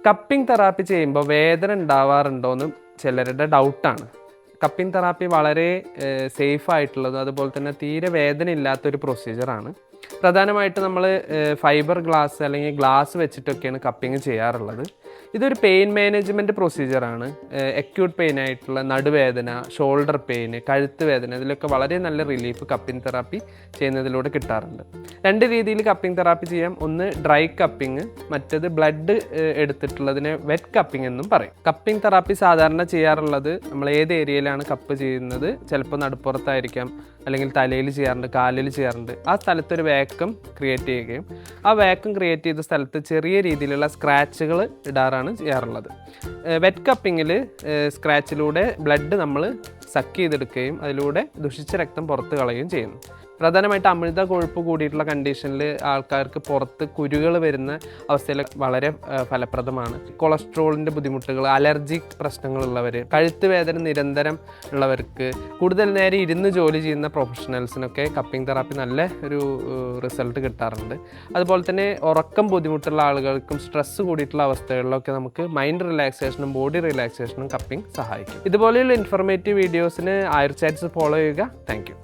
Cupping therapy ചെയ്യുമ്പോൾ വേദന ഉണ്ടാവാറുണ്ടോയെന്ന് ചിലരുടെ ഡൗട്ടാണ്. കപ്പിംഗ് തെറാപ്പി വളരെ സേഫ് ആയിട്ടുള്ളതും അതുപോലെ തന്നെ തീരെ വേദന ഇല്ലാത്തൊരു പ്രൊസീജിയറാണ്. പ്രധാനമായിട്ട് നമ്മൾ ഫൈബർ ഗ്ലാസ് അല്ലെങ്കിൽ ഗ്ലാസ് വെച്ചിട്ടൊക്കെയാണ് കപ്പിംഗ് ചെയ്യാറുള്ളത്. ഇതൊരു പെയിൻ മാനേജ്മെൻറ്റ് പ്രൊസീജിയറാണ്. അക്യൂട്ട് പെയിൻ ആയിട്ടുള്ള നടുവേദന, ഷോൾഡർ പെയിൻ, കഴുത്ത് വേദന, ഇതിലൊക്കെ വളരെ നല്ല റിലീഫ് കപ്പിംഗ് തെറാപ്പി ചെയ്യുന്നതിലൂടെ കിട്ടാറുണ്ട്. 2 രീതിയിൽ കപ്പിംഗ് തെറാപ്പി ചെയ്യാം. ഒന്ന് ഡ്രൈ കപ്പിംഗ്, മറ്റേത് ബ്ലഡ് എടുത്തിട്ടുള്ളതിനെ വെറ്റ് കപ്പിംഗ് എന്നും പറയും. കപ്പിംഗ് തെറാപ്പി സാധാരണ ചെയ്യാറുള്ളത് നമ്മൾ ഏത് ഏരിയയിലാണ് കപ്പ് ചെയ്യുന്നത്, ചിലപ്പോൾ നടുപ്പുറത്തായിരിക്കാം, അല്ലെങ്കിൽ തലയിൽ ചെയ്യാറുണ്ട്, കാലിൽ ചെയ്യാറുണ്ട്. ആ സ്ഥലത്തൊരു വാക്വം ക്രിയേറ്റ് ചെയ്യുകയും ആ വാക്വം ക്രിയേറ്റ് ചെയ്ത സ്ഥലത്ത് ചെറിയ രീതിയിലുള്ള സ്ക്രാച്ചുകൾ ഇടാറാണ് ചെയ്യാറുള്ളത്. വെറ്റ് കപ്പിങ്ങിൽ സ്ക്രാച്ചിലൂടെ ബ്ലഡ് നമ്മൾ സക്ക് ചെയ്തെടുക്കുകയും അതിലൂടെ ദുഷിച്ച രക്തം പുറത്ത് കളയുകയും ചെയ്യുന്നു. പ്രധാനമായിട്ട് അമിത കൊഴുപ്പ് കൂടിയിട്ടുള്ള കണ്ടീഷനിൽ ആൾക്കാർക്ക് പുറത്ത് കുരുകൾ വരുന്ന അവസ്ഥയിൽ വളരെ ഫലപ്രദമാണ്. കൊളസ്ട്രോളിൻ്റെ ബുദ്ധിമുട്ടുകൾ, അലർജിക് പ്രശ്നങ്ങളുള്ളവർ, കഴുത്ത് വേദന നിരന്തരം ഉള്ളവർക്ക്, കൂടുതൽ നേരം ഇരുന്ന് ജോലി ചെയ്യുന്ന പ്രൊഫഷണൽസിനൊക്കെ കപ്പിംഗ് തെറാപ്പി നല്ല ഒരു റിസൾട്ട് കിട്ടാറുണ്ട്. അതുപോലെ തന്നെ ഉറക്കം ബുദ്ധിമുട്ടുള്ള ആളുകൾക്കും സ്ട്രെസ്സ് കൂടിയിട്ടുള്ള അവസ്ഥകളിലൊക്കെ നമുക്ക് മൈൻഡ് റിലാക്സേഷനും ബോഡി റിലാക്സേഷനും കപ്പിംഗ് സഹായിക്കും. ഇതുപോലെയുള്ള ഇൻഫോർമേറ്റീവ് വീഡിയോസിന് ആയുർ ചാറ്റ്സ് ഫോളോ ചെയ്യുക. Thank you.